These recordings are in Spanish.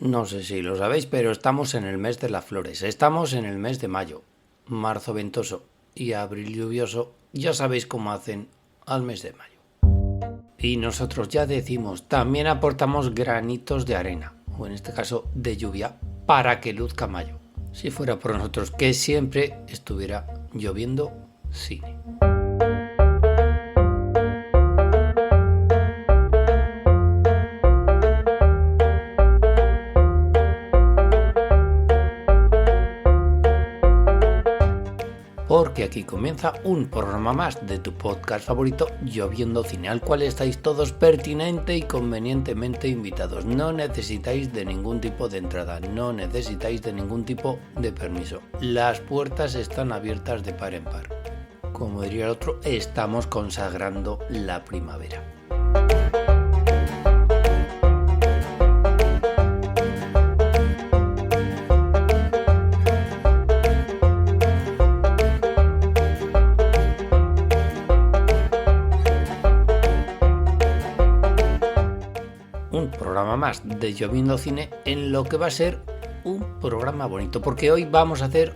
No sé si lo sabéis, pero estamos en el mes de las flores. Estamos en el mes de mayo. Marzo ventoso y abril lluvioso. Ya sabéis cómo hacen al mes de mayo. Y nosotros ya decimos, también aportamos granitos de arena, o en este caso de lluvia, para que luzca mayo. Si fuera por nosotros, que siempre estuviera lloviendo cine. Porque aquí comienza un programa más de tu podcast favorito, Lloviendo Cine, al cual estáis todos pertinente y convenientemente invitados. No necesitáis de ningún tipo de entrada, no necesitáis de ningún tipo de permiso. Las puertas están abiertas de par en par. Como diría el otro, estamos consagrando la primavera. Un programa más de Lloviendo Cine en lo que va a ser un programa bonito, porque hoy vamos a hacer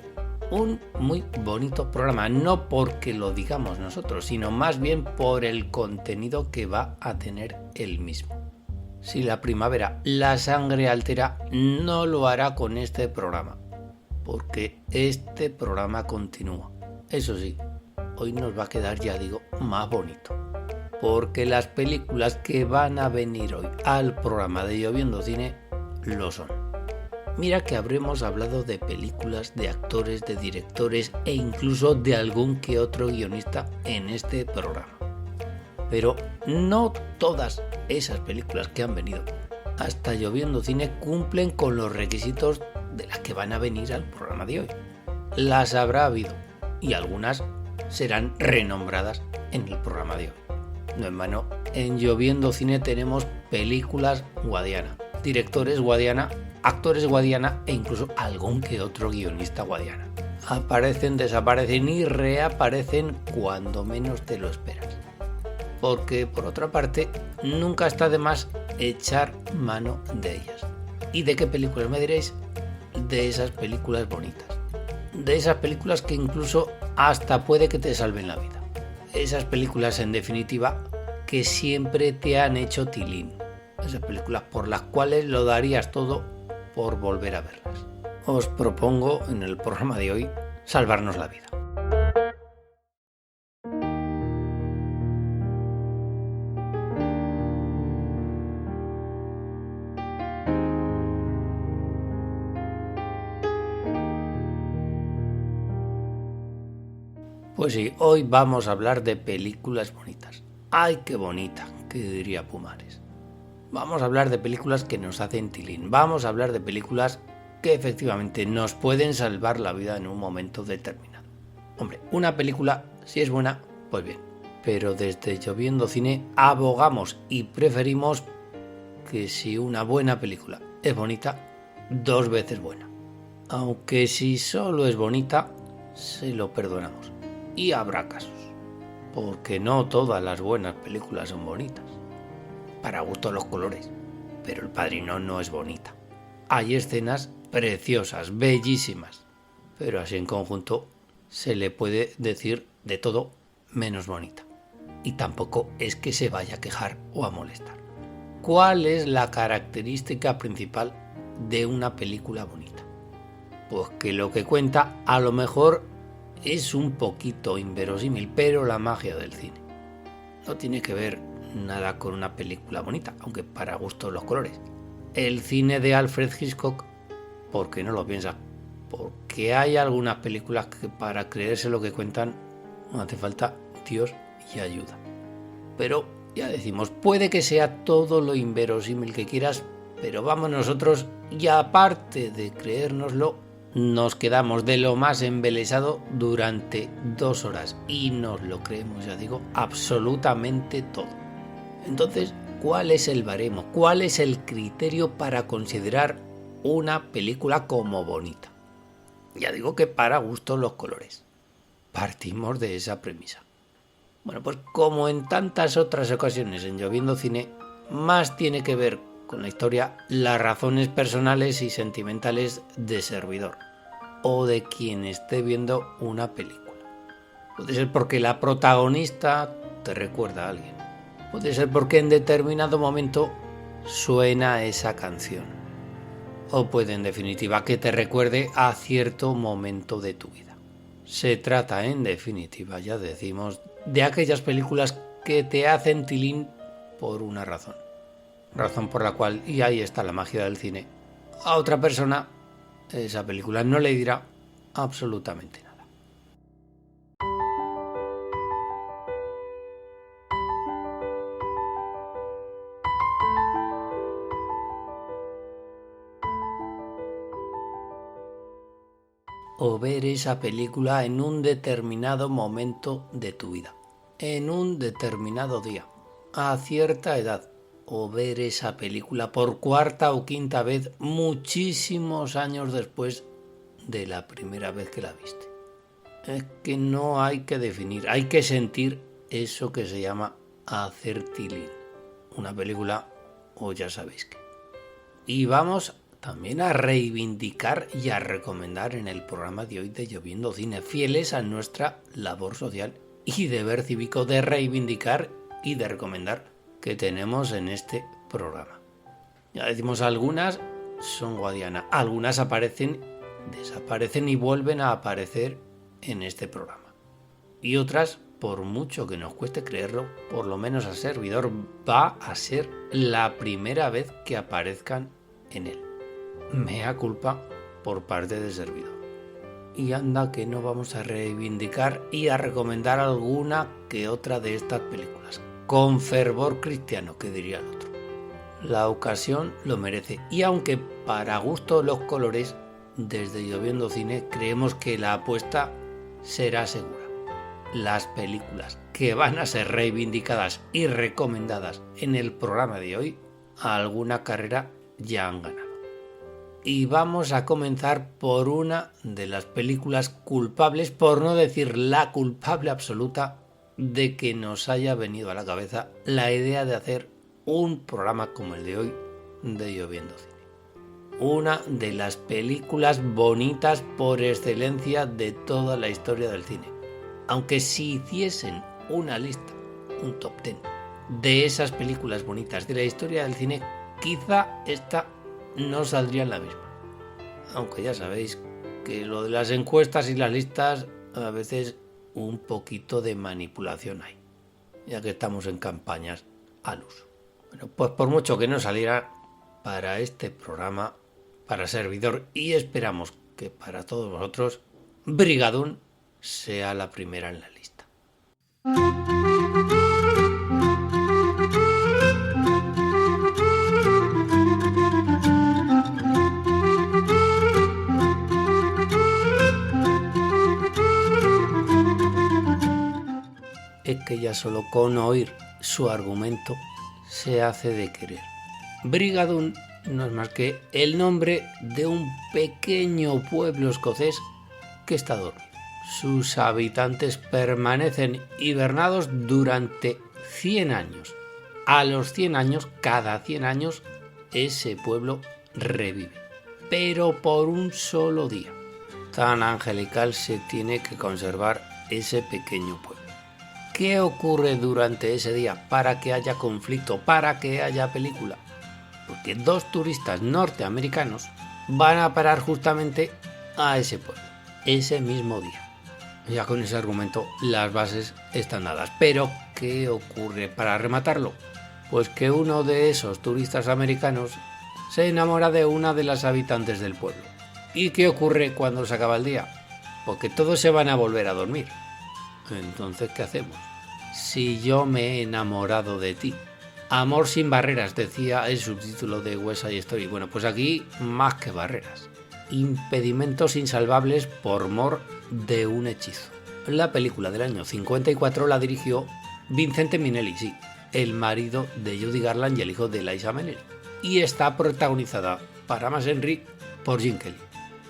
un muy bonito programa, no porque lo digamos nosotros, sino más bien por el contenido que va a tener el mismo. Si la primavera la sangre altera, no lo hará con este programa, porque este programa continúa. Eso sí, hoy nos va a quedar, ya digo, más bonito. Porque las películas que van a venir hoy al programa de Lloviendo Cine lo son. Mira que habremos hablado de películas, de actores, de directores e incluso de algún que otro guionista en este programa. Pero no todas esas películas que han venido hasta Lloviendo Cine cumplen con los requisitos de las que van a venir al programa de hoy. Las habrá habido y algunas serán renombradas en el programa de hoy. No en vano, en Lloviendo Cine tenemos películas Guadiana, directores Guadiana, actores Guadiana e incluso algún que otro guionista Guadiana. Aparecen, desaparecen y reaparecen cuando menos te lo esperas. Porque, por otra parte, nunca está de más echar mano de ellas. ¿Y de qué películas me diréis? De esas películas bonitas. De esas películas que incluso hasta puede que te salven la vida. Esas películas, en definitiva, que siempre te han hecho tilín. Esas películas por las cuales lo darías todo por volver a verlas. Os propongo en el programa de hoy salvarnos la vida. Pues sí, hoy vamos a hablar de películas bonitas. ¡Ay, qué bonita!, que diría Pumares. Vamos a hablar de películas que nos hacen tilín. Vamos a hablar de películas que efectivamente nos pueden salvar la vida en un momento determinado. Hombre, una película, si es buena, pues bien. Pero desde Lloviendo Cine abogamos y preferimos que si una buena película es bonita, 2 veces buena. Aunque si solo es bonita, se lo perdonamos. Y habrá casos, porque no todas las buenas películas son bonitas. Para gusto los colores, pero El Padrino no es bonita. Hay escenas preciosas, bellísimas, pero así en conjunto se le puede decir de todo menos bonita. Y tampoco es que se vaya a quejar o a molestar. ¿Cuál es la característica principal de una película bonita? Pues que lo que cuenta a lo mejor es un poquito inverosímil, pero la magia del cine no tiene que ver nada con una película bonita, aunque para gusto los colores. El cine de Alfred Hitchcock, ¿por qué no lo piensa? Porque hay algunas películas que para creerse lo que cuentan no hace falta Dios y ayuda. Pero ya decimos, puede que sea todo lo inverosímil que quieras, pero vamos nosotros y aparte de creérnoslo, nos quedamos de lo más embelesado durante 2 horas y nos lo creemos, ya digo, absolutamente todo. Entonces, ¿cuál es el baremo? ¿Cuál es el criterio para considerar una película como bonita? Ya digo que para gusto los colores. Partimos de esa premisa. Bueno, pues como en tantas otras ocasiones en Lloviendo Cine, más tiene que ver con la historia las razones personales y sentimentales de servidor o de quien esté viendo una película. Puede ser porque la protagonista te recuerda a alguien. Puede ser porque en determinado momento suena esa canción. O puede, en definitiva, que te recuerde a cierto momento de tu vida. Se trata, en definitiva, ya decimos, de aquellas películas que te hacen tilín por una razón. Razón por la cual, y ahí está la magia del cine, a otra persona esa película no le dirá absolutamente nada. O ver esa película en un determinado momento de tu vida, en un determinado día, a cierta edad, o ver esa película por cuarta o quinta vez muchísimos años después de la primera vez que la viste. Es que no hay que definir, hay que sentir eso que se llama hacer tilín. Una película, o ya sabéis qué. Y vamos también a reivindicar y a recomendar en el programa de hoy de Lloviendo Cine, fieles a nuestra labor social y deber cívico de reivindicar y de recomendar que tenemos en este programa. Ya decimos, algunas son Guadiana, algunas aparecen, desaparecen y vuelven a aparecer en este programa. Y otras, por mucho que nos cueste creerlo, por lo menos a servidor, va a ser la primera vez que aparezcan en él. Mea culpa por parte del servidor. Y anda que no vamos a reivindicar y a recomendar alguna que otra de estas películas, con fervor cristiano, que diría el otro. La ocasión lo merece, y aunque para gusto los colores, desde Lloviendo Cine creemos que la apuesta será segura. Las películas que van a ser reivindicadas y recomendadas en el programa de hoy, a alguna carrera ya han ganado. Y vamos a comenzar por una de las películas culpables, por no decir la culpable absoluta, de que nos haya venido a la cabeza la idea de hacer un programa como el de hoy de Lloviendo Cine. Una de las películas bonitas por excelencia de toda la historia del cine. Aunque si hiciesen una lista, un top 10 de esas películas bonitas de la historia del cine, quizá esta no saldría en la misma. Aunque ya sabéis que lo de las encuestas y las listas, a veces un poquito de manipulación hay, ya que estamos en campañas al uso. Bueno, pues por mucho que no saliera para este programa, para servidor, y esperamos que para todos vosotros, Brigadoon sea la primera en la lista. Es que ya solo con oír su argumento se hace de querer. Brigadoon no es más que el nombre de un pequeño pueblo escocés que está dormido. Sus habitantes permanecen hibernados durante 100 años. A los 100 años, cada 100 años, ese pueblo revive. Pero por un solo día. Tan angelical se tiene que conservar ese pequeño pueblo. ¿Qué ocurre durante ese día para que haya conflicto, para que haya película? Porque dos turistas norteamericanos van a parar justamente a ese pueblo, ese mismo día. Ya con ese argumento las bases están dadas. Pero ¿qué ocurre para rematarlo? Pues que uno de esos turistas americanos se enamora de una de las habitantes del pueblo. ¿Y qué ocurre cuando se acaba el día? Porque todos se van a volver a dormir. Entonces, ¿qué hacemos? Si yo me he enamorado de ti. Amor sin barreras, decía el subtítulo de West Side Story. Bueno, pues aquí más que barreras. Impedimentos insalvables por mor de un hechizo. La película del año 54 la dirigió Vincente Minnelli, sí, el marido de Judy Garland y el hijo de Liza Minnelli. Y está protagonizada, para más Henry, por Gene Kelly.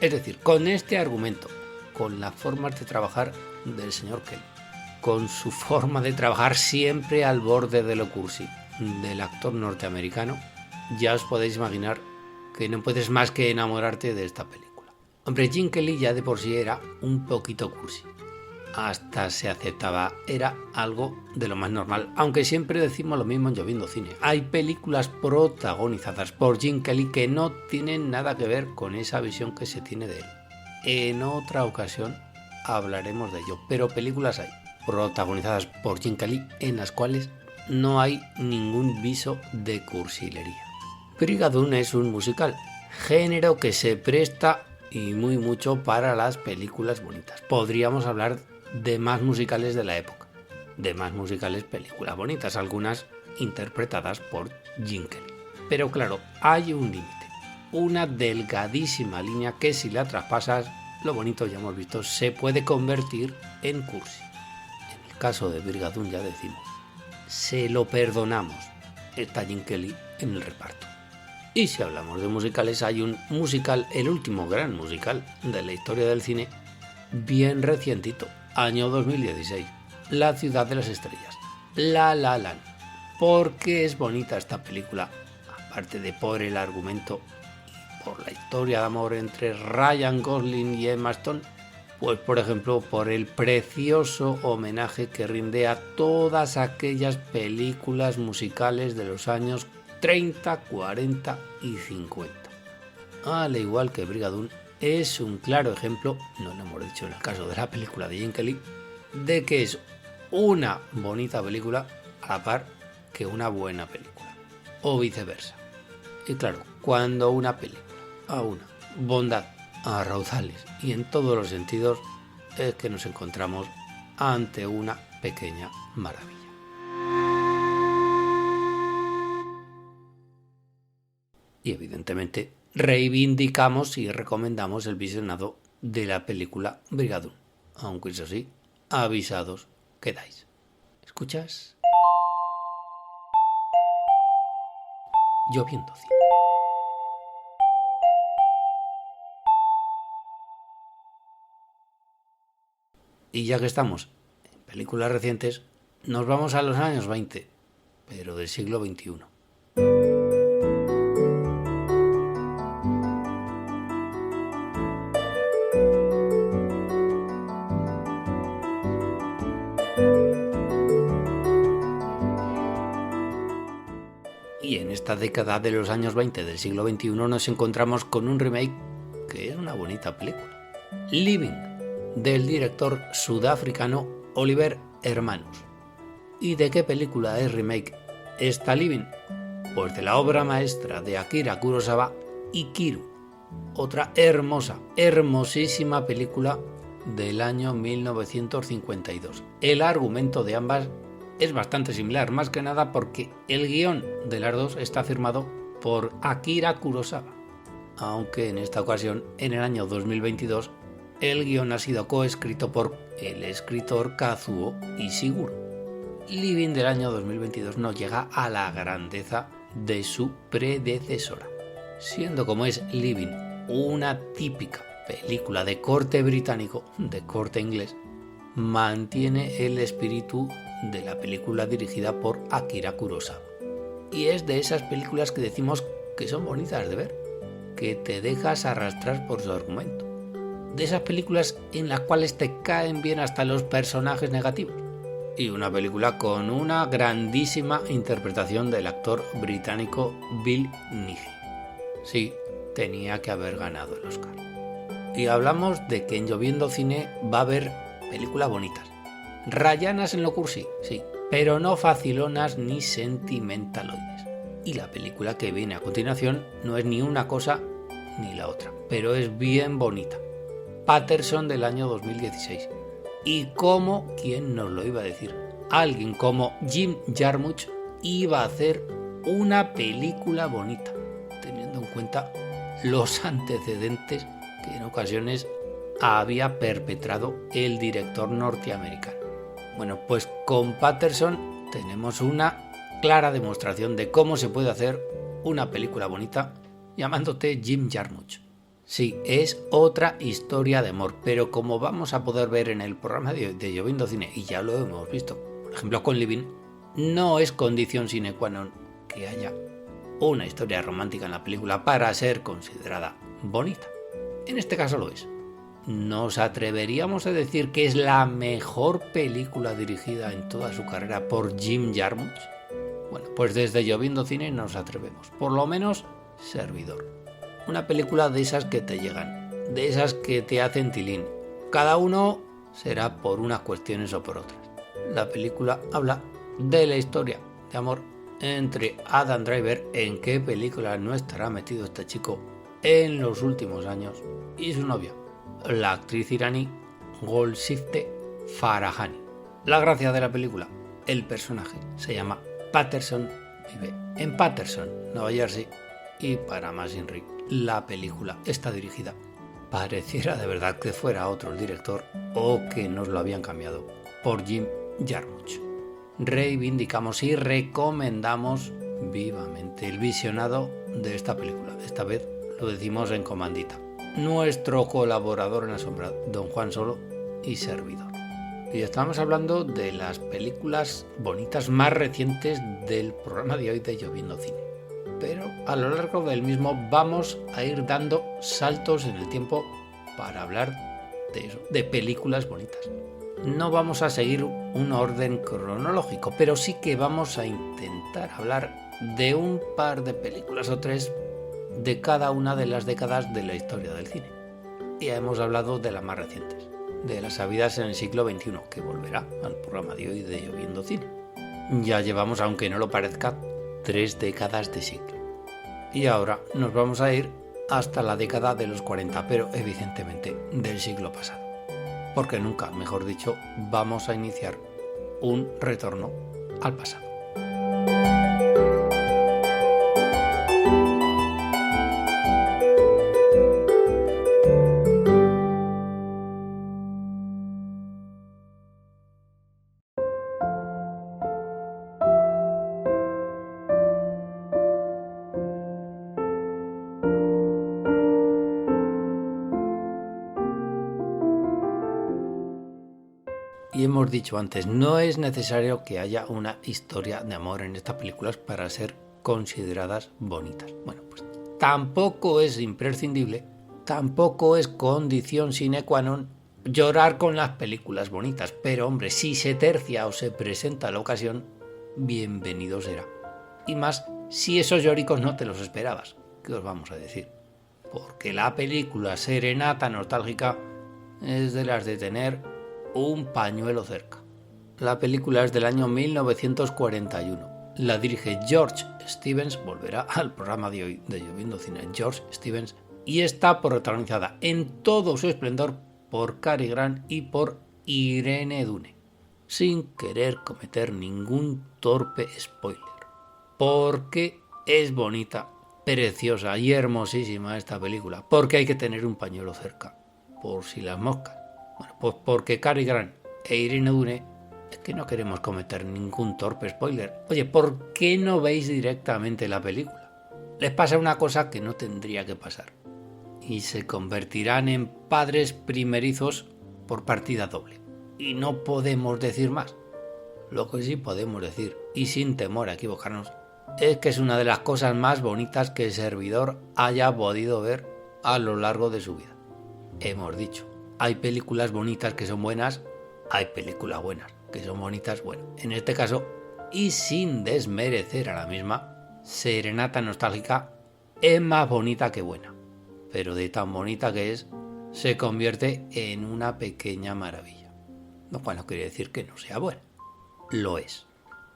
Es decir, con este argumento, con las formas de trabajar del señor Kelly, con su forma de trabajar siempre al borde de lo cursi del actor norteamericano, ya os podéis imaginar que no puedes más que enamorarte de esta película. Hombre, Gene Kelly ya de por sí era un poquito cursi. Hasta se aceptaba, era algo de lo más normal, aunque siempre decimos lo mismo en Lloviendo Cine. Hay películas protagonizadas por Gene Kelly que no tienen nada que ver con esa visión que se tiene de él. En otra ocasión hablaremos de ello, pero películas hay protagonizadas por Gene Kelly en las cuales no hay ningún viso de cursilería. Brigadoon es un musical, género que se presta y muy mucho para las películas bonitas. Podríamos hablar de más musicales de la época, de más musicales películas bonitas, algunas interpretadas por Gene Kelly. Pero claro, hay un límite, una delgadísima línea que si la traspasas, lo bonito ya hemos visto, se puede convertir en cursi. En el caso de Brigadoon ya decimos, se lo perdonamos, está Gene Kelly en el reparto. Y si hablamos de musicales, hay un musical, el último gran musical de la historia del cine, bien recientito, año 2016, La ciudad de las estrellas, La La Land. ¿Por qué es bonita esta película? Aparte de por el argumento y por la historia de amor entre Ryan Gosling y Emma Stone, pues por ejemplo por el precioso homenaje que rinde a todas aquellas películas musicales de los años 30, 40 y 50. Al igual que Brigadoon, es un claro ejemplo, no lo hemos dicho en el caso de la película de Gene Kelly, de que es una bonita película a la par que una buena película, o viceversa. Y claro, cuando una película aúna bondad a raudales y en todos los sentidos, es que nos encontramos ante una pequeña maravilla. Y evidentemente reivindicamos y recomendamos el visionado de la película Brigadoon, aunque eso sí, avisados quedáis. ¿Escuchas? Lloviendo Cine. Y ya que estamos en películas recientes, nos vamos a los años 20, pero del siglo XXI. Y en esta década de los años 20 del siglo XXI nos encontramos con un remake que es una bonita película. Living, del director sudafricano Oliver Hermanus. ¿Y de qué película es remake esta Living? Pues de la obra maestra de Akira Kurosawa, Ikiru, otra hermosa, hermosísima película del año 1952. El argumento de ambas es bastante similar, más que nada porque el guión de las dos está firmado por Akira Kurosawa, aunque en esta ocasión, en el año 2022, el guión ha sido coescrito por el escritor Kazuo Ishiguro. Living del año 2022 no llega a la grandeza de su predecesora, siendo como es Living una típica película de corte británico, de corte inglés, mantiene el espíritu de la película dirigida por Akira Kurosawa. Y es de esas películas que decimos que son bonitas de ver, que te dejas arrastrar por su argumento. De esas películas en las cuales te caen bien hasta los personajes negativos. Y una película con una grandísima interpretación del actor británico Bill Nighy. Sí, tenía que haber ganado el Oscar. Y hablamos de que en Lloviendo Cine va a haber películas bonitas. Rayanas en lo cursi, sí, pero no facilonas ni sentimentaloides. Y la película que viene a continuación no es ni una cosa ni la otra, pero es bien bonita. Patterson del año 2016. Y como, ¿quién nos lo iba a decir? Alguien como Jim Jarmusch iba a hacer una película bonita, teniendo en cuenta los antecedentes que en ocasiones había perpetrado el director norteamericano. Bueno, pues con Patterson tenemos una clara demostración de cómo se puede hacer una película bonita llamándote Jim Jarmusch. Sí, es otra historia de amor, pero como vamos a poder ver en el programa de Lloviendo Cine, y ya lo hemos visto, por ejemplo con Living, no es condición sine qua non que haya una historia romántica en la película para ser considerada bonita. En este caso lo es. ¿Nos atreveríamos a decir que es la mejor película dirigida en toda su carrera por Jim Jarmusch? Bueno, pues desde Lloviendo Cine nos atrevemos, por lo menos servidor. Una película de esas que te llegan, de esas que te hacen tilín. Cada uno será por unas cuestiones o por otras. La película habla de la historia de amor entre Adam Driver, en qué película no estará metido este chico en los últimos años, y su novia, la actriz iraní Golshifteh Farahani. La gracia de la película, el personaje se llama Patterson, vive en Patterson, Nueva Jersey, y para más Inri, la película está dirigida. Pareciera de verdad que fuera otro el director o que nos lo habían cambiado por Jim Jarmusch. Reivindicamos y recomendamos vivamente el visionado de esta película. Esta vez lo decimos en comandita. Nuestro colaborador en la sombra, don Juan Solo, y servidor. Y estamos hablando de las películas bonitas más recientes del programa de hoy de Lloviendo Cine. Pero a lo largo del mismo vamos a ir dando saltos en el tiempo para hablar de eso, de películas bonitas. No vamos a seguir un orden cronológico, pero sí que vamos a intentar hablar de un par de películas o tres de cada una de las décadas de la historia del cine. Ya hemos hablado de las más recientes, de las habidas en el siglo XXI, que volverá al programa de hoy de Lloviendo Cine. Ya llevamos, aunque no lo parezca, 3 décadas de siglo. Y ahora nos vamos a ir hasta la década de los 40, pero evidentemente del siglo pasado. Porque nunca, mejor dicho, vamos a iniciar un retorno al pasado. Y hemos dicho antes, no es necesario que haya una historia de amor en estas películas para ser consideradas bonitas. Bueno, pues tampoco es imprescindible, tampoco es condición sine qua non llorar con las películas bonitas. Pero hombre, si se tercia o se presenta la ocasión, bienvenido será. Y más si esos lloricos no te los esperabas. ¿Qué os vamos a decir? Porque la película Serenata Nostálgica es de las de tener un pañuelo cerca. La película es del año 1941. La dirige George Stevens, volverá al programa de hoy de Lloviendo Cine, George Stevens, y está protagonizada en todo su esplendor por Cary Grant y por Irene Dunne, sin querer cometer ningún torpe spoiler, porque es bonita, preciosa y hermosísima esta película, porque hay que tener un pañuelo cerca, por si las moscas. Bueno, pues porque Cary Grant e Irene Dunne, es que no queremos cometer ningún torpe spoiler. Oye, ¿por qué no veis directamente la película? Les pasa una cosa que no tendría que pasar, y se convertirán en padres primerizos por partida doble. Y no podemos decir más. Lo que sí podemos decir, y sin temor a equivocarnos, es que es una de las cosas más bonitas que el servidor haya podido ver a lo largo de su vida. Hemos dicho, hay películas bonitas que son buenas, hay películas buenas que son bonitas, bueno, en este caso, y sin desmerecer a la misma, Serenata Nostálgica es más bonita que buena, pero de tan bonita que es, se convierte en una pequeña maravilla. Lo cual no quiere decir que no sea buena, lo es.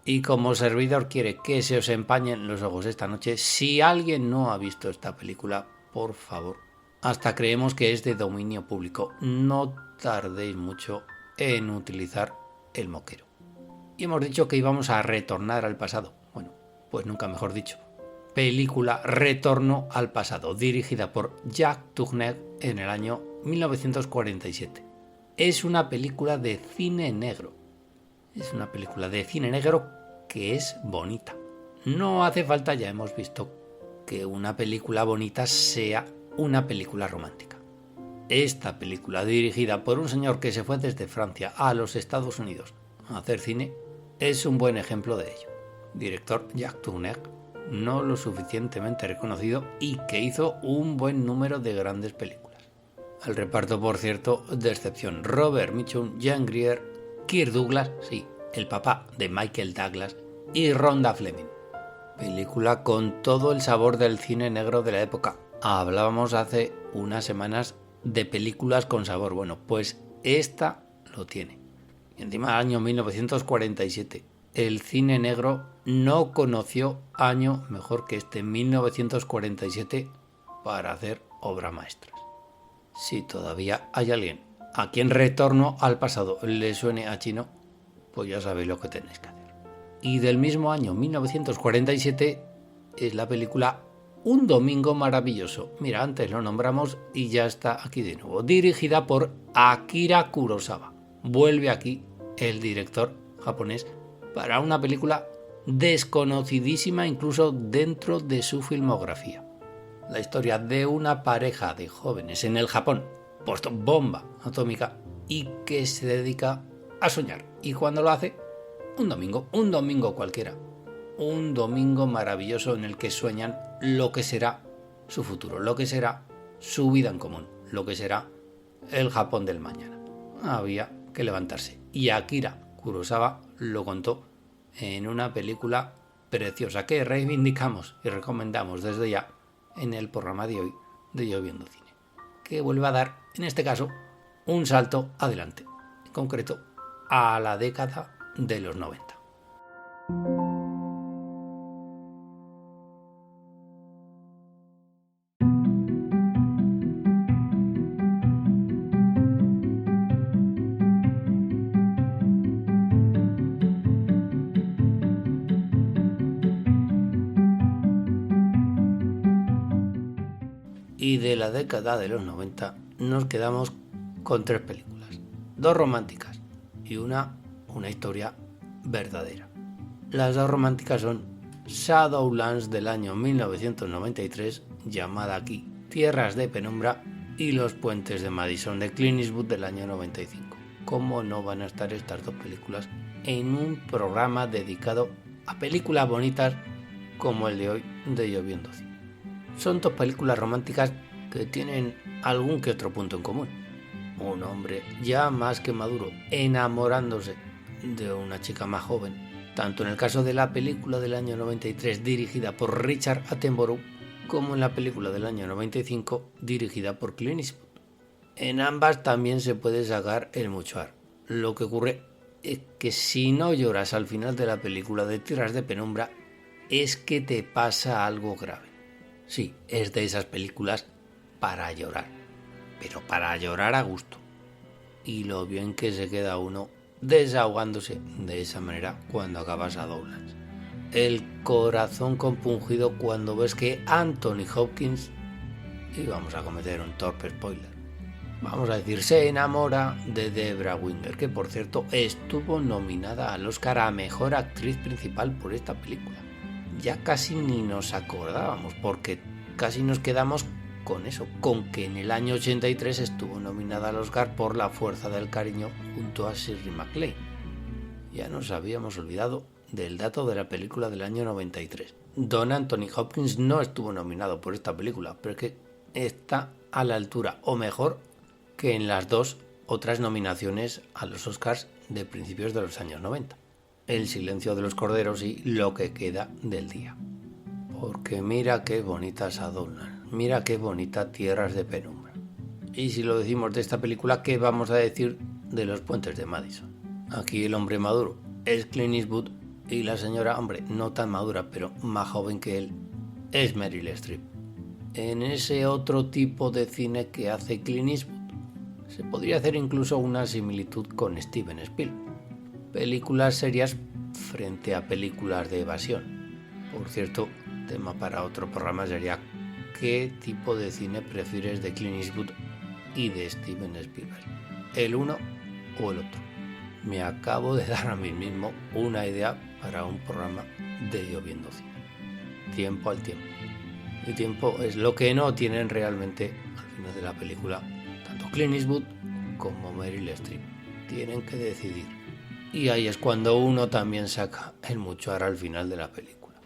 Y como servidor quiere que se os empañen los ojos esta noche, si alguien no ha visto esta película, por favor, hasta creemos que es de dominio público, no tardéis mucho en utilizar el moquero. Y hemos dicho que íbamos a retornar al pasado. Bueno, pues nunca mejor dicho. Película Retorno al pasado, dirigida por Jacques Tourneur en el año 1947. Es una película de cine negro. Es una película de cine negro que es bonita. No hace falta, ya hemos visto, que una película bonita sea una película romántica. Esta película, dirigida por un señor que se fue desde Francia a los Estados Unidos a hacer cine, es un buen ejemplo de ello. Director Jacques Tourneur, no lo suficientemente reconocido y que hizo un buen número de grandes películas. El reparto, por cierto, de excepción: Robert Mitchum, Jan Grier, Kirk Douglas, sí, el papá de Michael Douglas, y Rhonda Fleming. Película con todo el sabor del cine negro de la época. Hablábamos hace unas semanas de películas con sabor. Bueno, pues esta lo tiene. Y encima, año 1947. El cine negro no conoció año mejor que este 1947 para hacer obras maestras. Si todavía hay alguien a quien Retorno al pasado le suene a chino, pues ya sabéis lo que tenéis que hacer. Y del mismo año 1947 es la película Un domingo maravilloso. Mira, antes lo nombramos y ya está aquí de nuevo. Dirigida por Akira Kurosawa. Vuelve aquí el director japonés para una película desconocidísima incluso dentro de su filmografía. La historia de una pareja de jóvenes en el Japón post-bomba atómica y que se dedica a soñar. Y cuando lo hace, un domingo cualquiera. Un domingo maravilloso en el que sueñan lo que será su futuro, lo que será su vida en común, lo que será el Japón del mañana. Había que levantarse. Y Akira Kurosawa lo contó en una película preciosa que reivindicamos y recomendamos desde ya en el programa de hoy de Yo Viendo Cine, que vuelve a dar, en este caso, un salto adelante, en concreto a la década de los 90. Y de la década de los 90 nos quedamos con 3 películas, 2 románticas y una historia verdadera. Las 2 románticas son Shadowlands del año 1993, llamada aquí Tierras de Penumbra, y Los puentes de Madison de Clint Eastwood del año 95. ¿Cómo no van a estar estas 2 películas en un programa dedicado a películas bonitas como el de hoy de Yo Viendo Cine? Son 2 películas románticas que tienen algún que otro punto en común. Un hombre ya más que maduro enamorándose de una chica más joven, tanto en el caso de la película del año 93 dirigida por Richard Attenborough como en la película del año 95 dirigida por Clint Eastwood. En ambas también se puede sacar el mochuar. Lo que ocurre es que si no lloras al final de la película de Tierras de Penumbra es que te pasa algo grave. Sí, es de esas películas para llorar, pero para llorar a gusto. Y lo bien que se queda uno desahogándose de esa manera cuando acabas Shadowlands. El corazón compungido cuando ves que Anthony Hopkins, y vamos a cometer un torpe spoiler, vamos a decir, se enamora de Debra Winger, que por cierto estuvo nominada al Oscar a Mejor Actriz Principal por esta película. Ya casi ni nos acordábamos, porque casi nos quedamos con eso, con que en el año 83 estuvo nominada al Oscar por La fuerza del cariño junto a Shirley MacLaine. Ya nos habíamos olvidado del dato de la película del año 93. Don Anthony Hopkins no estuvo nominado por esta película, pero es que está a la altura, o mejor, que en las 2 otras nominaciones a los Oscars de principios de los años 90. El silencio de los corderos y Lo que queda del día. Porque mira qué bonita Shadowlands, mira qué bonita Tierras de Penumbra. Y si lo decimos de esta película, ¿qué vamos a decir de Los puentes de Madison? Aquí el hombre maduro es Clint Eastwood y la señora, hombre, no tan madura, pero más joven que él, es Meryl Streep. En ese otro tipo de cine que hace Clint Eastwood, se podría hacer incluso una similitud con Steven Spielberg. Películas serias frente a películas de evasión. Por cierto, tema para otro programa sería ¿qué tipo de cine prefieres de Clint Eastwood y de Steven Spielberg? ¿El uno o el otro? Me acabo de dar a mí mismo una idea para un programa de Yo Viendo Cine. Tiempo al tiempo. Y tiempo es lo que no tienen realmente al final de la película tanto Clint Eastwood como Meryl Streep. Tienen que decidir. Y ahí es cuando uno también saca el mochuar al final de la película.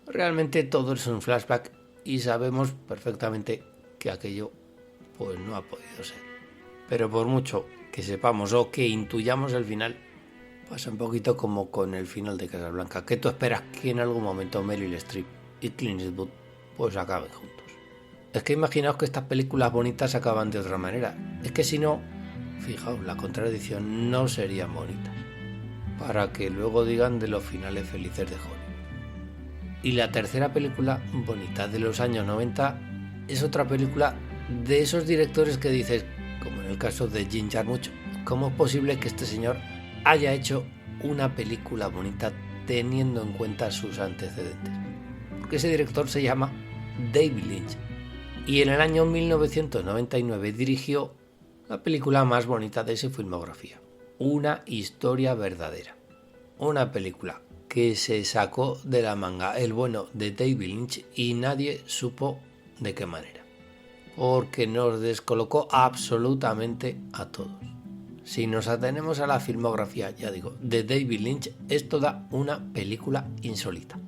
Realmente todo es un flashback y sabemos perfectamente que aquello pues no ha podido ser. Pero por mucho que sepamos o que intuyamos el final, pasa un poquito como con el final de Casablanca, que tú esperas que en algún momento Meryl Streep y Clint Eastwood pues acaben juntos. Es que imaginaos que estas películas bonitas acaban de otra manera. Es que si no, fijaos, la contradicción, no serían bonitas. Para que luego digan de los finales felices de Hollywood. Y la tercera película bonita de los años 90 es otra película de esos directores que dices, como en el caso de Jim Jarmusch, ¿cómo es posible que este señor haya hecho una película bonita teniendo en cuenta sus antecedentes? Porque ese director se llama David Lynch y en el año 1999 dirigió la película más bonita de su filmografía, Una historia verdadera. Una película que se sacó de la manga el bueno de David Lynch y nadie supo de qué manera, porque nos descolocó absolutamente a todos. Si nos atenemos a la filmografía, ya digo, de David Lynch, es toda una película insólita.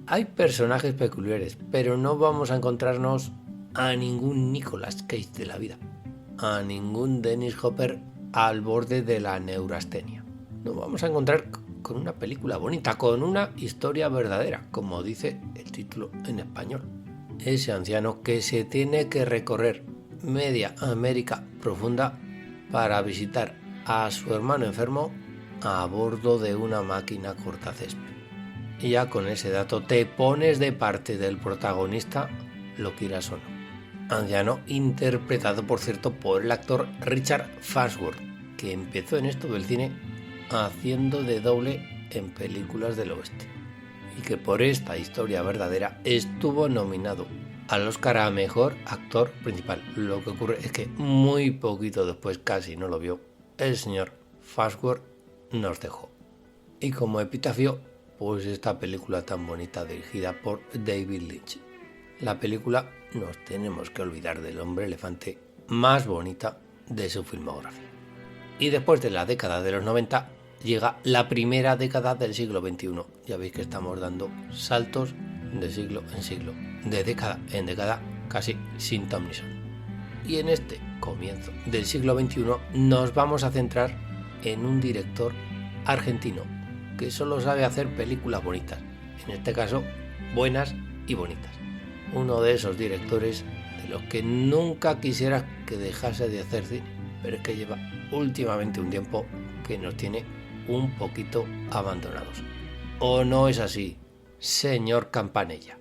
Hay personajes peculiares, pero no vamos a encontrarnos a ningún Nicolas Cage de la vida, a ningún Dennis Hopper al borde de la neurastenia. Nos vamos a encontrar con una película bonita, con una historia verdadera, como dice el título en español. Ese anciano que se tiene que recorrer media América profunda para visitar a su hermano enfermo a bordo de una máquina cortacésped. Y ya con ese dato te pones de parte del protagonista, lo quieras o no. Anciano interpretado, por cierto, por el actor Richard Farnsworth, que empezó en esto del cine haciendo de doble en películas del oeste, y que por esta historia verdadera estuvo nominado al Oscar a Mejor Actor Principal. Lo que ocurre es que muy poquito después, casi no lo vio, el señor Farnsworth nos dejó. Y como epitafio, pues esta película tan bonita dirigida por David Lynch. La película nos tenemos que olvidar del hombre elefante más bonita de su filmografía. Y después de la década de los 90 llega la primera década del siglo XXI. Ya veis que estamos dando saltos de siglo en siglo, de década en década, casi sin ton ni son. Y en este comienzo del siglo XXI nos vamos a centrar en un director argentino que solo sabe hacer películas bonitas, en este caso buenas y bonitas. Uno de esos directores de los que nunca quisieras que dejase de hacer cine, pero es que lleva últimamente un tiempo que nos tiene un poquito abandonados. ¿O no es así, señor Campanella?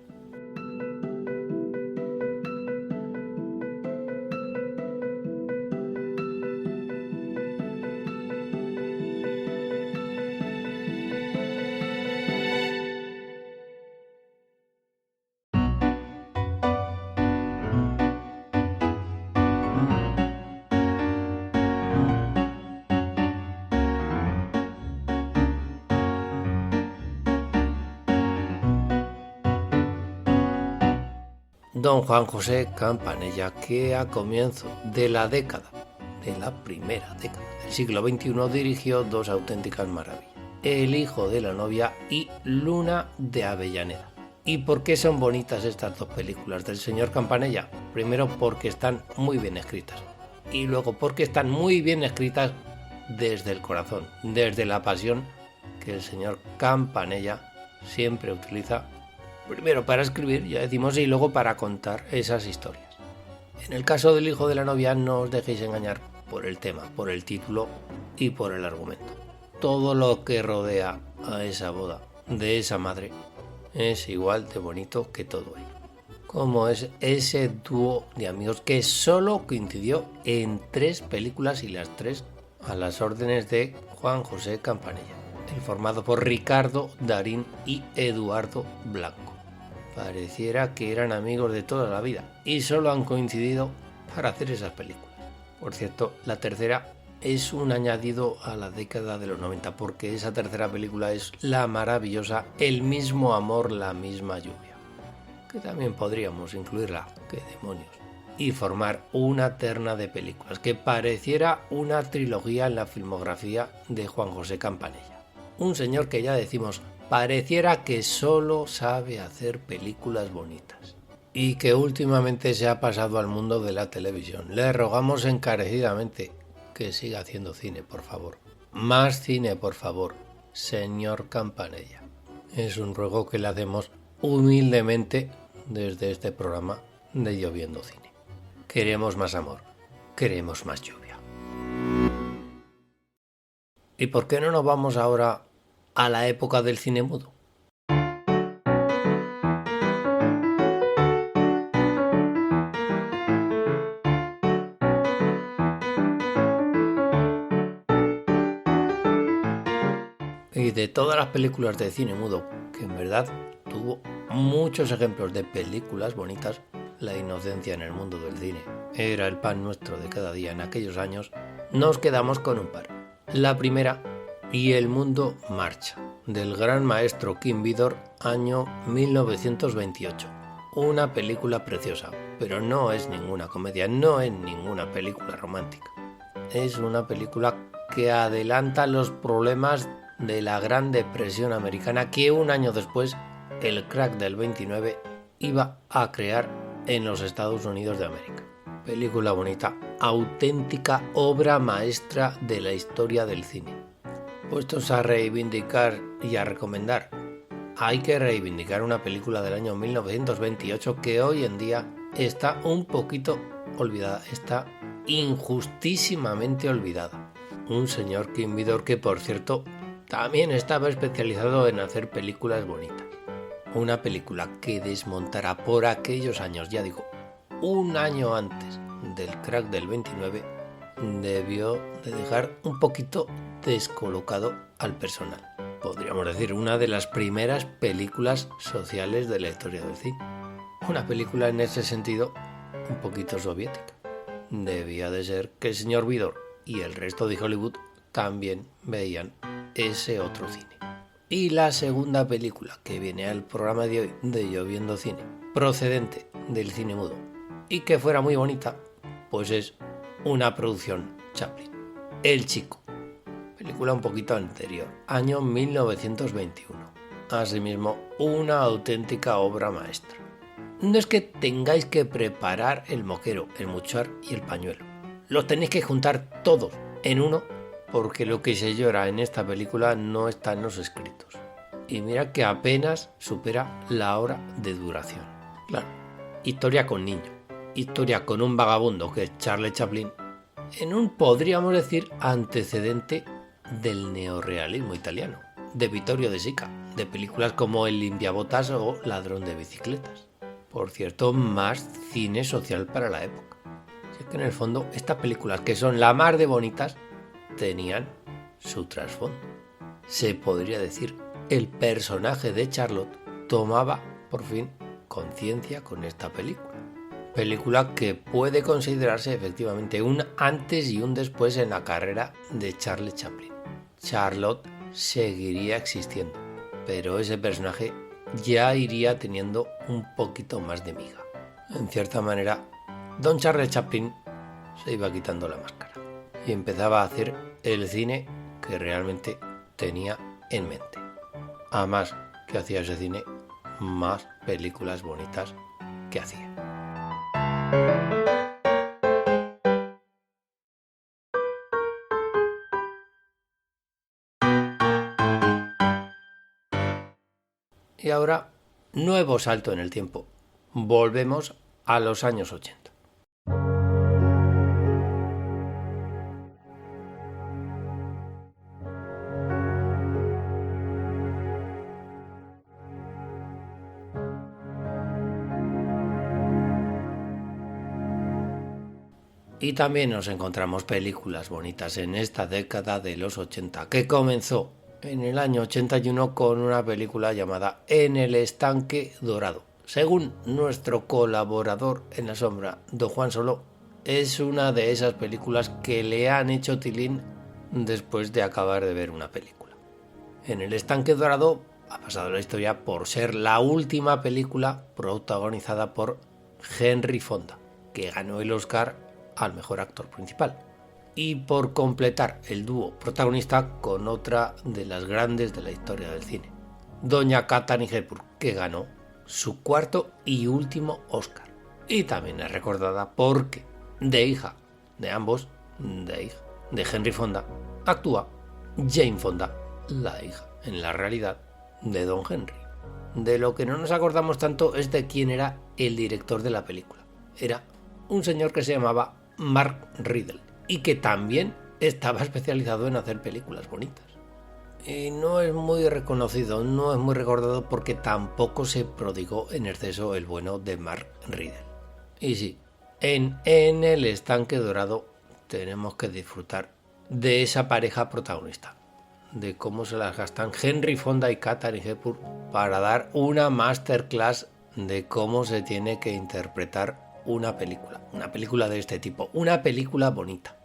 Don Juan José Campanella, que a comienzo de la primera década del siglo XXI, dirigió dos auténticas maravillas: El hijo de la novia y Luna de Avellaneda. ¿Y por qué son bonitas estas dos películas del señor Campanella? Primero porque están muy bien escritas, y luego porque están muy bien escritas desde el corazón, desde la pasión que el señor Campanella siempre utiliza, primero para escribir, ya decimos, y luego para contar esas historias. En el caso del hijo de la novia, no os dejéis engañar por el tema, por el título y por el argumento. Todo lo que rodea a esa boda de esa madre es igual de bonito que todo ello. Como es ese dúo de amigos que solo coincidió en 3 películas, y las 3 a las órdenes de Juan José Campanella, formado por Ricardo Darín y Eduardo Blanco. Pareciera que eran amigos de toda la vida y solo han coincidido para hacer esas películas. Por cierto, la tercera es un añadido a la década de los 90, porque esa tercera película es la maravillosa El mismo amor, la misma lluvia, que también podríamos incluirla, qué demonios, y formar una terna de películas que pareciera una trilogía en la filmografía de Juan José Campanella. Un señor que, ya decimos, Pareciera que solo sabe hacer películas bonitas y que últimamente se ha pasado al mundo de la televisión. Le rogamos encarecidamente que siga haciendo cine, por favor. Más cine, por favor, señor Campanella. Es un ruego que le hacemos humildemente desde este programa de Lloviendo Cine. Queremos más amor, queremos más lluvia. ¿Y por qué no nos vamos ahora a la época del cine mudo? Y de todas las películas de cine mudo, que en verdad tuvo muchos ejemplos de películas bonitas, la inocencia en el mundo del cine era el pan nuestro de cada día en aquellos años, nos quedamos con un par. La primera, Y el mundo marcha, del gran maestro Kim Vidor, año 1928. Una película preciosa, pero no es ninguna comedia, no es ninguna película romántica. Es una película que adelanta los problemas de la Gran Depresión americana que un año después, el crack del 29, iba a crear en los Estados Unidos de América. Película bonita, auténtica obra maestra de la historia del cine. Puestos a reivindicar y a recomendar, hay que reivindicar una película del año 1928 que hoy en día está un poquito olvidada, está injustísimamente olvidada. Un señor Kim Vidor que, por cierto, también estaba especializado en hacer películas bonitas. Una película que desmontara por aquellos años, ya digo, un año antes del crack del 29, debió de dejar un poquito descolocado al personal. Podríamos decir, una de las primeras películas sociales de la historia del cine. Una película en ese sentido un poquito soviética. Debía de ser que el señor Vidor y el resto de Hollywood también veían ese otro cine. Y la segunda película que viene al programa de hoy de Lloviendo Cine, procedente del cine mudo, y que fuera muy bonita, pues es una producción Chaplin. El Chico, película un poquito anterior, año 1921. Asimismo, una auténtica obra maestra. No es que tengáis que preparar el moquero, el muchar y el pañuelo. Los tenéis que juntar todos en uno, porque lo que se llora en esta película no está en los escritos. Y mira que apenas supera la hora de duración. Claro, historia con niño, historia con un vagabundo que es Charlie Chaplin, en un, podríamos decir, antecedente del neorrealismo italiano, de Vittorio De Sica, de películas como El limpiabotas o Ladrón de bicicletas. Por cierto, más cine social para la época. Si es que en el fondo estas películas, que son la mar de bonitas, tenían su trasfondo. Se podría decir, el personaje de Charlotte tomaba por fin conciencia con esta película. Película que puede considerarse efectivamente un antes y un después en la carrera de Charlie Chaplin. Charlotte seguiría existiendo, pero ese personaje ya iría teniendo un poquito más de miga. En cierta manera, don Charlie Chaplin se iba quitando la máscara y empezaba a hacer el cine que realmente tenía en mente. A más que hacía ese cine, más películas bonitas que hacía. Y ahora, nuevo salto en el tiempo. Volvemos a los años 80. Y también nos encontramos películas bonitas en esta década de los 80, que comenzó en el año 81 con una película llamada En el estanque dorado. Según nuestro colaborador en la sombra, don Juan Soló, es una de esas películas que le han hecho tilín después de acabar de ver una película. En el estanque dorado ha pasado la historia por ser la última película protagonizada por Henry Fonda, que ganó el Oscar al mejor actor principal, y por completar el dúo protagonista con otra de las grandes de la historia del cine, doña Katharine Hepburn, que ganó su cuarto y último Oscar. Y también es recordada porque de hija de ambos, de Henry Fonda, actúa Jane Fonda, la hija, en la realidad, de Don Henry. De lo que no nos acordamos tanto es de quién era el director de la película. Era un señor que se llamaba Mark Riddle y que también estaba especializado en hacer películas bonitas. Y no es muy reconocido, no es muy recordado porque tampoco se prodigó en exceso el bueno de Mark Riddle. Y sí, en El Estanque Dorado tenemos que disfrutar de esa pareja protagonista, de cómo se las gastan Henry Fonda y Katharine Hepburn para dar una masterclass de cómo se tiene que interpretar una película de este tipo, una película bonita,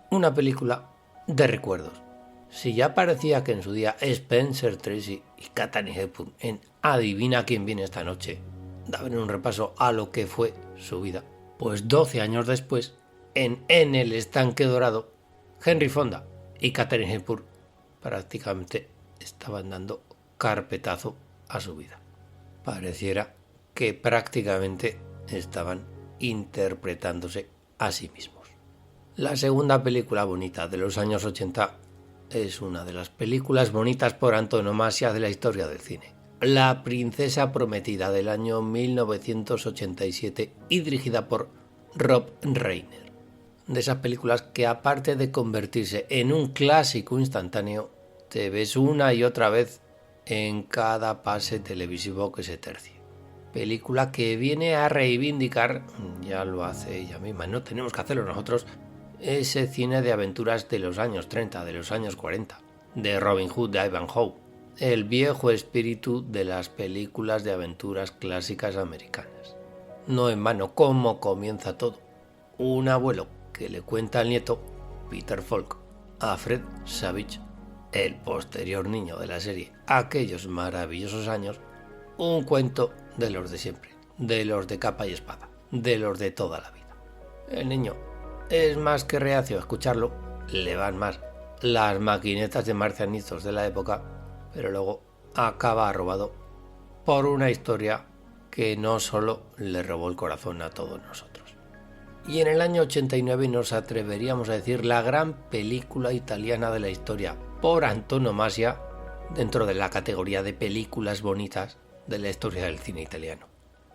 una película de recuerdos. Si ya parecía que en su día Spencer Tracy y Katharine Hepburn en Adivina quién viene esta noche daban un repaso a lo que fue su vida, pues 12 años después, en El Estanque Dorado, Henry Fonda y Katharine Hepburn prácticamente estaban dando carpetazo a su vida. Pareciera que prácticamente estaban interpretándose a sí mismos. La segunda película bonita de los años 80 es una de las películas bonitas por antonomasia de la historia del cine. La Princesa Prometida, del año 1987 y dirigida por Rob Reiner. De esas películas que, aparte de convertirse en un clásico instantáneo, te ves una y otra vez en cada pase televisivo que se tercie. Película que viene a reivindicar, ya lo hace ella misma, no tenemos que hacerlo nosotros, ese cine de aventuras de los años 30, de los años 40, de Robin Hood, de Ivanhoe, el viejo espíritu de las películas de aventuras clásicas americanas. No en vano, cómo comienza todo. Un abuelo que le cuenta al nieto, Peter Falk, a Fred Savage, el posterior niño de la serie, aquellos maravillosos años, un cuento de los de siempre, de los de capa y espada, de los de toda la vida. El niño es más que reacio a escucharlo, le van más las maquinetas de marcianitos de la época, pero luego acaba arrobado por una historia que no solo le robó el corazón a todos nosotros. Y en el año 89 nos atreveríamos a decir la gran película italiana de la historia, por antonomasia, dentro de la categoría de películas bonitas de la historia del cine italiano.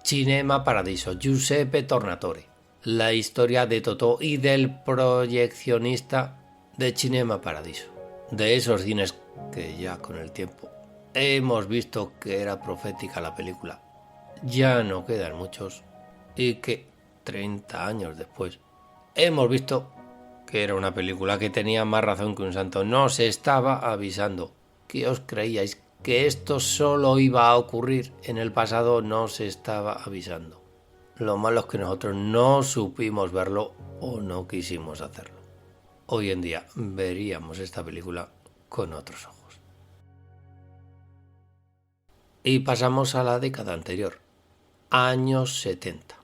Cinema Paradiso, Giuseppe Tornatore. La historia de Totò y del proyeccionista de Cinema Paradiso. De esos cines que ya con el tiempo hemos visto que era profética la película. Ya no quedan muchos y que 30 años después hemos visto que era una película que tenía más razón que un santo. Nos estaba avisando. ¿Qué os creíais? Que esto solo iba a ocurrir en el pasado. No se estaba avisando. Lo malo es que nosotros no supimos verlo o no quisimos hacerlo. Hoy en día veríamos esta película con otros ojos. Y pasamos a la década anterior, años 70.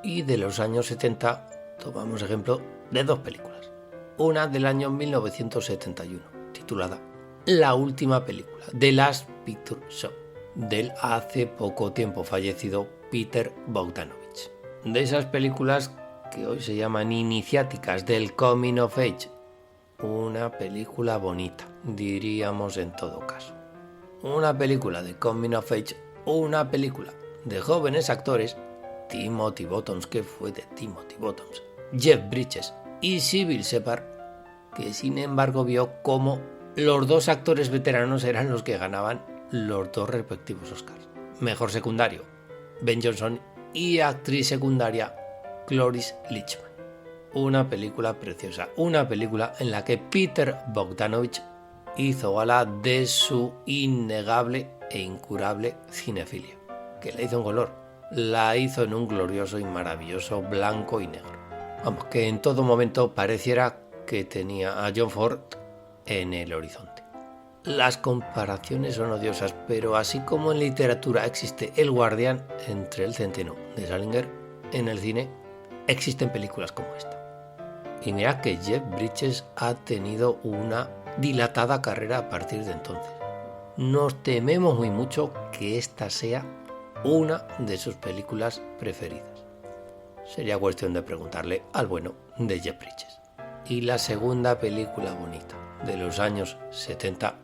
Y de los años 70 tomamos ejemplo de dos películas. Una del año 1971, titulada La última película, The Last Picture Show, del hace poco tiempo fallecido Peter Bogdanovich. De esas películas que hoy se llaman iniciáticas del Coming of Age. Una película bonita, diríamos en todo caso. Una película de Coming of Age, una película de jóvenes actores, Timothy Bottoms, que fue de Timothy Bottoms, Jeff Bridges y Sybil Shepherd, que sin embargo vio cómo los dos actores veteranos eran los que ganaban los dos respectivos Oscars. Mejor secundario, Ben Johnson, y actriz secundaria, Cloris Leachman. Una película preciosa, una película en la que Peter Bogdanovich hizo gala de su innegable e incurable cinefilia, que la hizo en color. La hizo en un glorioso y maravilloso blanco y negro. Vamos, que en todo momento pareciera que tenía a John Ford en el horizonte. Las comparaciones son odiosas, pero así como en literatura existe El guardián entre el centeno de Salinger, en el cine existen películas como esta. Y mira que Jeff Bridges ha tenido una dilatada carrera a partir de entonces. Nos tememos muy mucho que esta sea una de sus películas preferidas. Sería cuestión de preguntarle al bueno de Jeff Bridges. Y la segunda película bonita de los años 70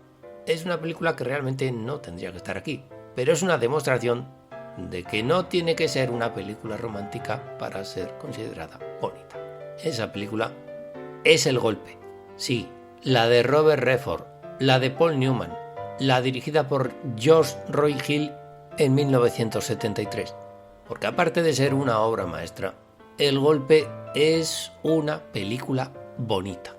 es una película que realmente no tendría que estar aquí, pero es una demostración de que no tiene que ser una película romántica para ser considerada bonita. Esa película es El golpe. Sí, la de Robert Redford, la de Paul Newman, la dirigida por George Roy Hill en 1973. Porque aparte de ser una obra maestra, El golpe es una película bonita.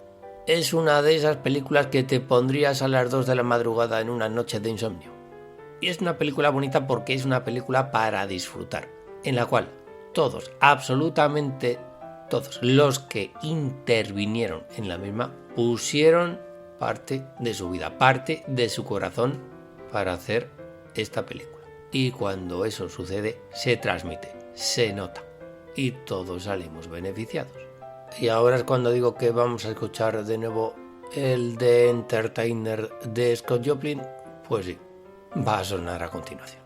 Es una de esas películas que te pondrías a las 2 de la madrugada en una noche de insomnio. Y es una película bonita porque es una película para disfrutar, en la cual todos, absolutamente todos los que intervinieron en la misma, pusieron parte de su vida, parte de su corazón para hacer esta película. Y cuando eso sucede, se transmite, se nota y todos salimos beneficiados. Y ahora es cuando digo que vamos a escuchar de nuevo el The Entertainer de Scott Joplin. Pues sí, va a sonar a continuación.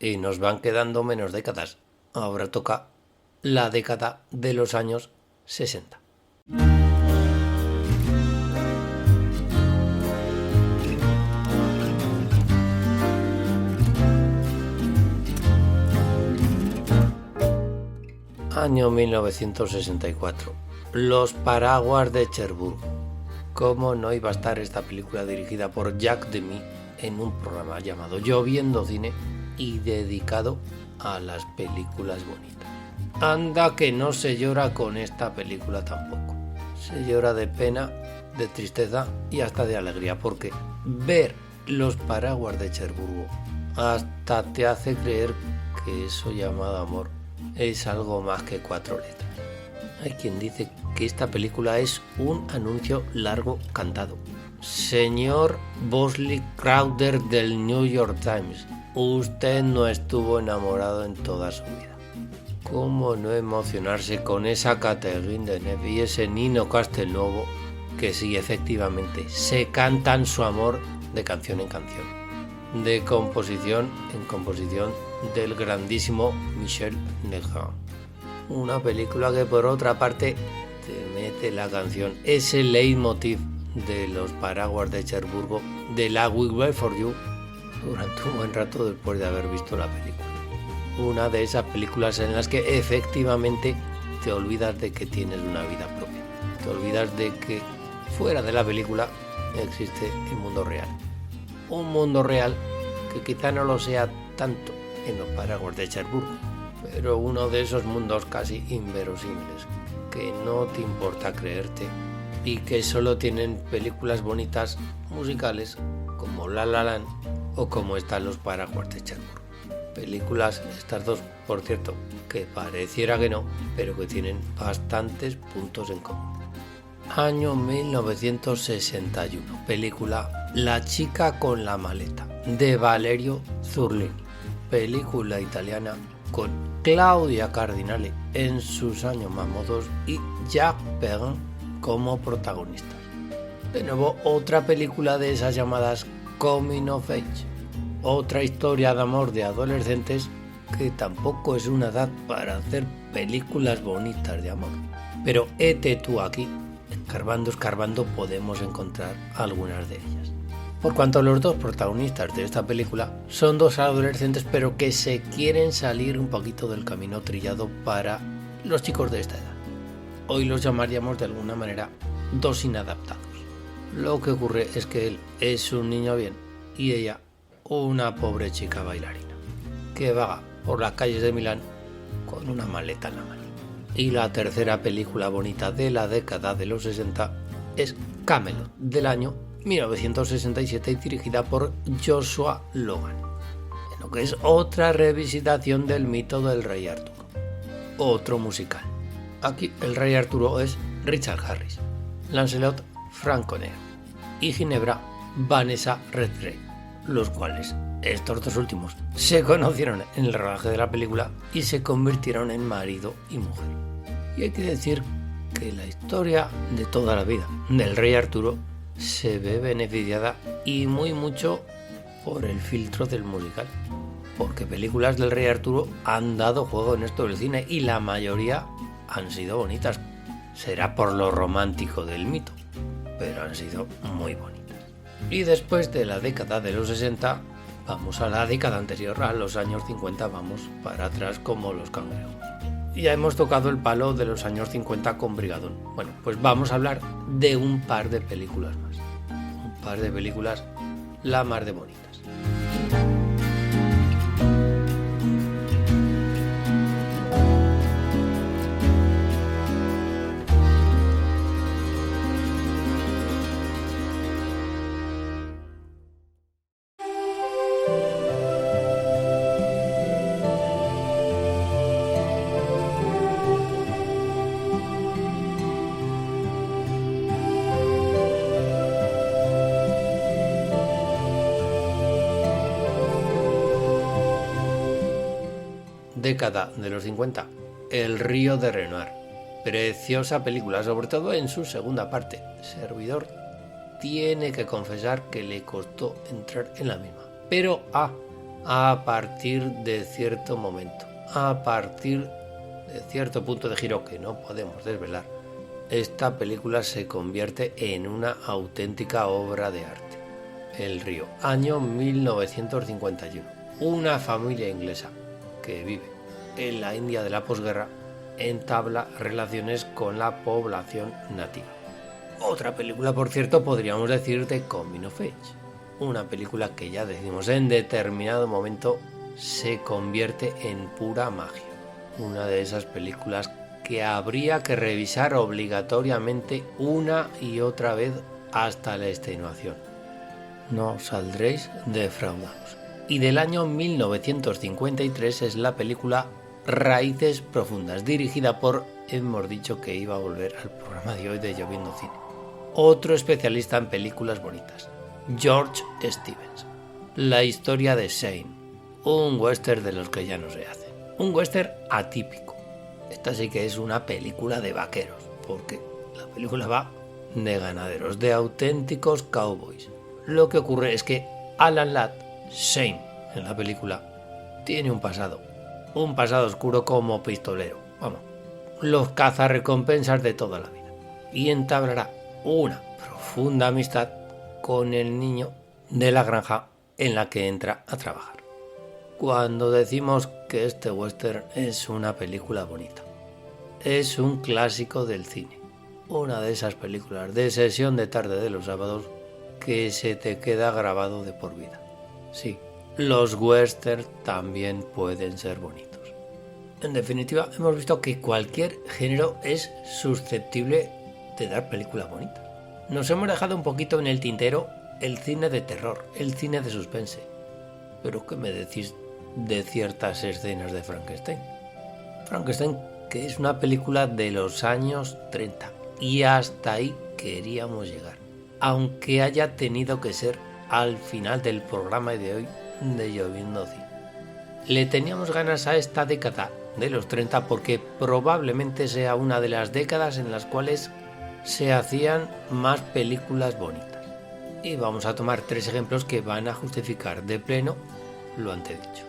Y nos van quedando menos décadas. Ahora toca la década de los años 60. Año 1964. Los paraguas de Cherbourg. ¿Cómo no iba a estar esta película dirigida por Jacques Demy en un programa llamado Lloviendo Cine y dedicado a las películas bonitas? Anda que no se llora con esta película tampoco. Se llora de pena, de tristeza y hasta de alegría, porque ver Los paraguas de Cherburgo hasta te hace creer que eso llamado amor es algo más que 4 letras. Hay quien dice que esta película es un anuncio largo cantado. Señor Bosley Crowther del New York Times, usted no estuvo enamorado en toda su vida. ¿Cómo no emocionarse con esa Catherine Deneuve y ese Nino Castelnuovo que sí, efectivamente, se cantan su amor de canción en canción, de composición en composición del grandísimo Michel Legrand? Una película que por otra parte te mete la canción, ese leitmotiv de los paraguas de Cherburgo, de la We Wait For You, durante un buen rato después de haber visto la película. Una de esas películas en las que efectivamente te olvidas de que tienes una vida propia, te olvidas de que fuera de la película existe el mundo real. Un mundo real que quizá no lo sea tanto en los paraguas de Cherburgo, pero uno de esos mundos casi inverosímiles que no te importa creerte y que solo tienen películas bonitas musicales como La La Land o como están los paraguas de Cherburgo. Películas, estas dos, por cierto, que pareciera que no, pero que tienen bastantes puntos en común. Año 1961, película La chica con la maleta, de Valerio Zurlini, película italiana con Claudia Cardinale en sus años más mozos y Jacques Perrin como protagonistas. De nuevo, otra película de esas llamadas Coming of Age, otra historia de amor de adolescentes que tampoco es una edad para hacer películas bonitas de amor. Pero hete tú aquí, escarbando podemos encontrar algunas de ellas. Por cuanto los dos protagonistas de esta película son dos adolescentes pero que se quieren salir un poquito del camino trillado para los chicos de esta edad. Hoy los llamaríamos de alguna manera dos inadaptados. Lo que ocurre es que él es un niño bien y ella una pobre chica bailarina que vaga por las calles de Milán con una maleta en la mano. Y la tercera película bonita de la década de los 60 es Camelot, del año 1967 y dirigida por Joshua Logan, en lo que es otra revisitación del mito del Rey Arturo, otro musical. Aquí el Rey Arturo es Richard Harris, Lancelot Frank Conner y Ginebra Vanessa Redgrave, los cuales, estos dos últimos, se conocieron en el rodaje de la película y se convirtieron en marido y mujer. Y hay que decir que la historia de toda la vida del Rey Arturo se ve beneficiada y muy mucho por el filtro del musical, porque películas del Rey Arturo han dado juego en esto del cine y la mayoría han sido bonitas. Será por lo romántico del mito, pero han sido muy bonitas. Y después de la década de los 60 vamos a la década anterior, a los años 50 vamos para atrás como los cangrejos. Ya hemos tocado el palo de los años 50 con Brigadón. Bueno, pues vamos a hablar de un par de películas más. Un par de películas la mar de bonitas. Década de los 50, El río de Renoir, preciosa película, sobre todo en su segunda parte. Servidor tiene que confesar que le costó entrar en la misma, pero a partir de cierto momento, a partir de cierto punto de giro que no podemos desvelar, esta película se convierte en una auténtica obra de arte. El río, año 1951, una familia inglesa que vive en la India de la posguerra entabla relaciones con la población nativa. Otra película, por cierto, podríamos decir de Coming of Age, una película que ya decimos en determinado momento se convierte en pura magia, una de esas películas que habría que revisar obligatoriamente una y otra vez hasta la extenuación. No saldréis defraudados. Y del año 1953 es la película Raíces Profundas, dirigida por hemos dicho que iba a volver al programa de hoy de Lloviendo Cine. Otro especialista en películas bonitas, George Stevens. La historia de Shane, un western de los que ya no se hacen. Un western atípico. Esta sí que es una película de vaqueros, porque la película va de ganaderos, de auténticos cowboys. Lo que ocurre es que Alan Ladd, Shane, en la película, tiene un pasado oscuro como pistolero. Vamos, los cazarrecompensas de toda la vida. Y entablará una profunda amistad con el niño de la granja en la que entra a trabajar. Cuando decimos que este western es una película bonita, es un clásico del cine. Una de esas películas de sesión de tarde de los sábados que se te queda grabado de por vida. Sí, los westerns también pueden ser bonitos. En definitiva, hemos visto que cualquier género es susceptible de dar películas bonitas. Nos hemos dejado un poquito en el tintero el cine de terror, el cine de suspense. Pero ¿qué me decís de ciertas escenas de Frankenstein? Frankenstein, que es una película de los años 30, y hasta ahí queríamos llegar, aunque haya tenido que ser al final del programa de hoy de Lloviendo Cine. Le teníamos ganas a esta década de los 30 porque probablemente sea una de las décadas en las cuales se hacían más películas bonitas. Y vamos a tomar 3 ejemplos que van a justificar de pleno lo antedicho.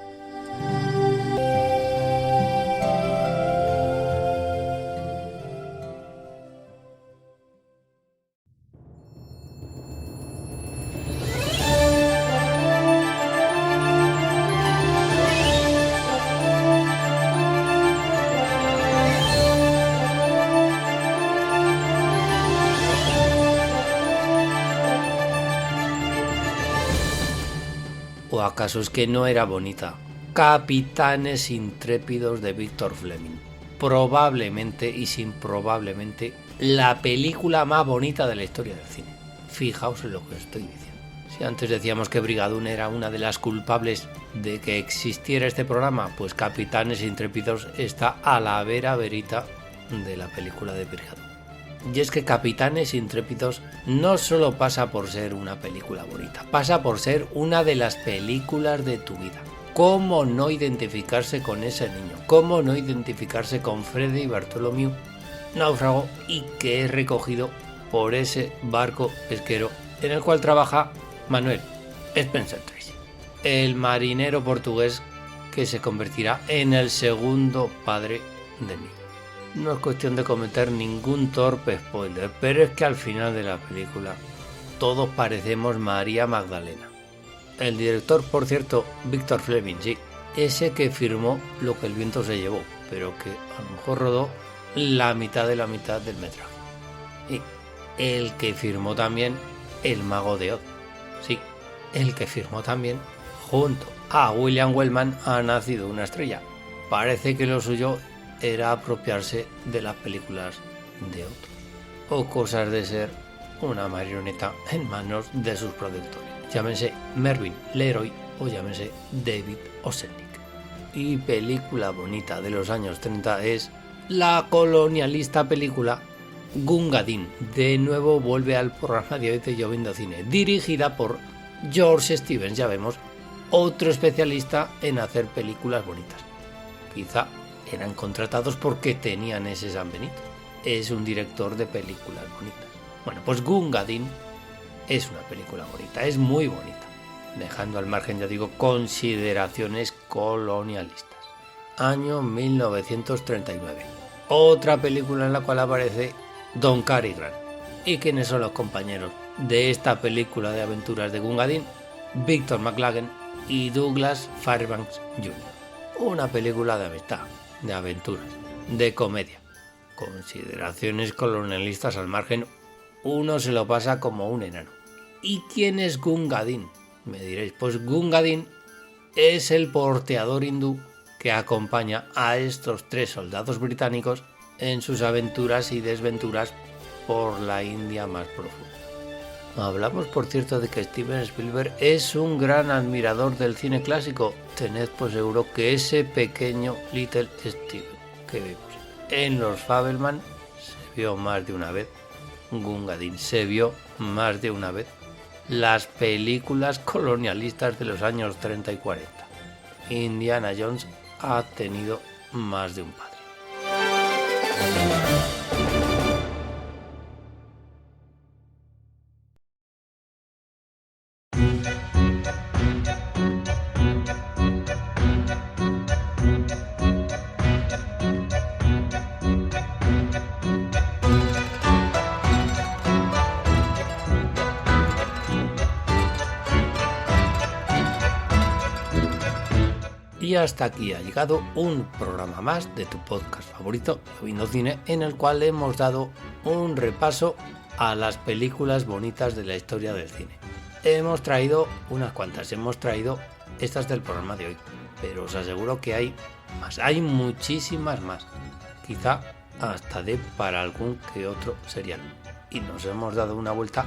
¿O acaso es que no era bonita? Capitanes intrépidos de Victor Fleming. Probablemente y sin probablemente la película más bonita de la historia del cine. Fijaos en lo que estoy diciendo. Si antes decíamos que Brigadoon era una de las culpables de que existiera este programa, pues Capitanes intrépidos está a la verita de la película de Brigadoon. Y es que Capitanes intrépidos no solo pasa por ser una película bonita, pasa por ser una de las películas de tu vida. ¿Cómo no identificarse con ese niño? ¿Cómo no identificarse con Freddy Bartholomew, náufrago y que es recogido por ese barco pesquero en el cual trabaja Manuel Spencer Tracy, el marinero portugués que se convertirá en el segundo padre de Miguel? No es cuestión de cometer ningún torpe spoiler, pero es que al final de la película todos parecemos María Magdalena. El director, por cierto, Victor Fleming, sí, ese que firmó Lo que el viento se llevó, pero que a lo mejor rodó la mitad del metraje. Y el que firmó también El mago de Oz, sí, el que firmó también, junto a William Wellman, Ha nacido una estrella. Parece que lo suyo era apropiarse de las películas de otros, o cosas de ser una marioneta en manos de sus productores, llámense Mervyn LeRoy o llámense David O. Selznick. Y película bonita de los años 30 es la colonialista película Gunga Din. De nuevo vuelve al programa de hoy de Lloviendo Cine, dirigida por George Stevens, ya vemos, otro especialista en hacer películas bonitas. Quizá eran contratados porque tenían ese San Benito. Es un director de películas bonitas. Bueno, pues Gunga Din es una película bonita, es muy bonita, dejando al margen, ya digo, consideraciones colonialistas. Año 1939. Otra película en la cual aparece Don Cary Grant. ¿Y quiénes son los compañeros de esta película de aventuras de Gunga Din? Victor McLaglen y Douglas Fairbanks Jr. Una película de amistad, de aventuras, de comedia. Consideraciones colonialistas al margen, uno se lo pasa como un enano. ¿Y quién es Gunga Din? Me diréis, pues Gunga Din es el porteador hindú que acompaña a estos 3 soldados británicos en sus aventuras y desventuras por la India más profunda. Hablamos, por cierto, de que Steven Spielberg es un gran admirador del cine clásico. Tened por seguro que ese pequeño Little Steven que vemos En Los Fabelman se vio más de una vez. Gunga Din se vio más de una vez. Las películas colonialistas de los años 30 y 40. Indiana Jones ha tenido más de un padre. Y hasta aquí ha llegado un programa más de tu podcast favorito, Viendo Cine, en el cual hemos dado un repaso a las películas bonitas de la historia del cine. Hemos traído unas cuantas, hemos traído estas del programa de hoy, pero os aseguro que hay más, hay muchísimas más, quizá hasta de para algún que otro serial. Y nos hemos dado una vuelta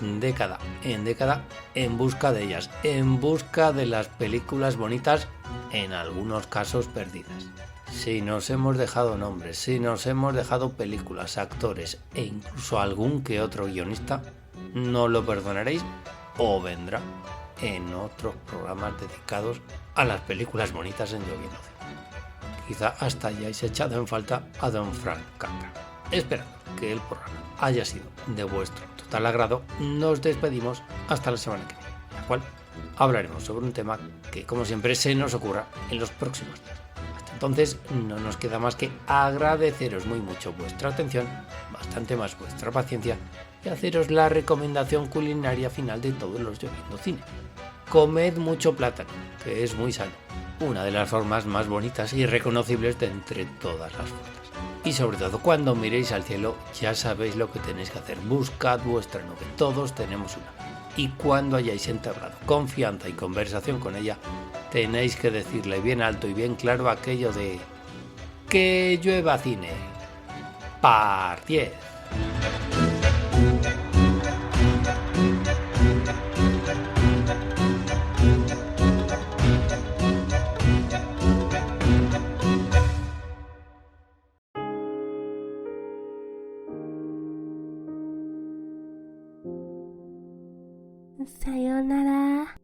década en década en busca de ellas, en busca de las películas bonitas, en algunos casos perdidas. Si nos hemos dejado nombres, si nos hemos dejado películas, actores e incluso algún que otro guionista, no lo perdonaréis o vendrá en otros programas dedicados a las películas bonitas en Lloviendo Cine. Quizá hasta hayáis echado en falta a Don Frank Capra. Esperando que el programa haya sido de vuestro total agrado, nos despedimos hasta la semana que viene, la cual hablaremos sobre un tema que, como siempre, se nos ocurra en los próximos días. Hasta entonces, no nos queda más que agradeceros muy mucho vuestra atención, bastante más vuestra paciencia, y haceros la recomendación culinaria final de todos los Lloviendo Cine. Comed mucho plátano, que es muy sano, una de las formas más bonitas y reconocibles de entre todas las frutas. Y sobre todo, cuando miréis al cielo, ya sabéis lo que tenéis que hacer. Buscad vuestra nube, todos tenemos una. Y cuando hayáis entablado confianza y conversación con ella, tenéis que decirle bien alto y bien claro aquello de que llueva cine. Par 10. Sayonara.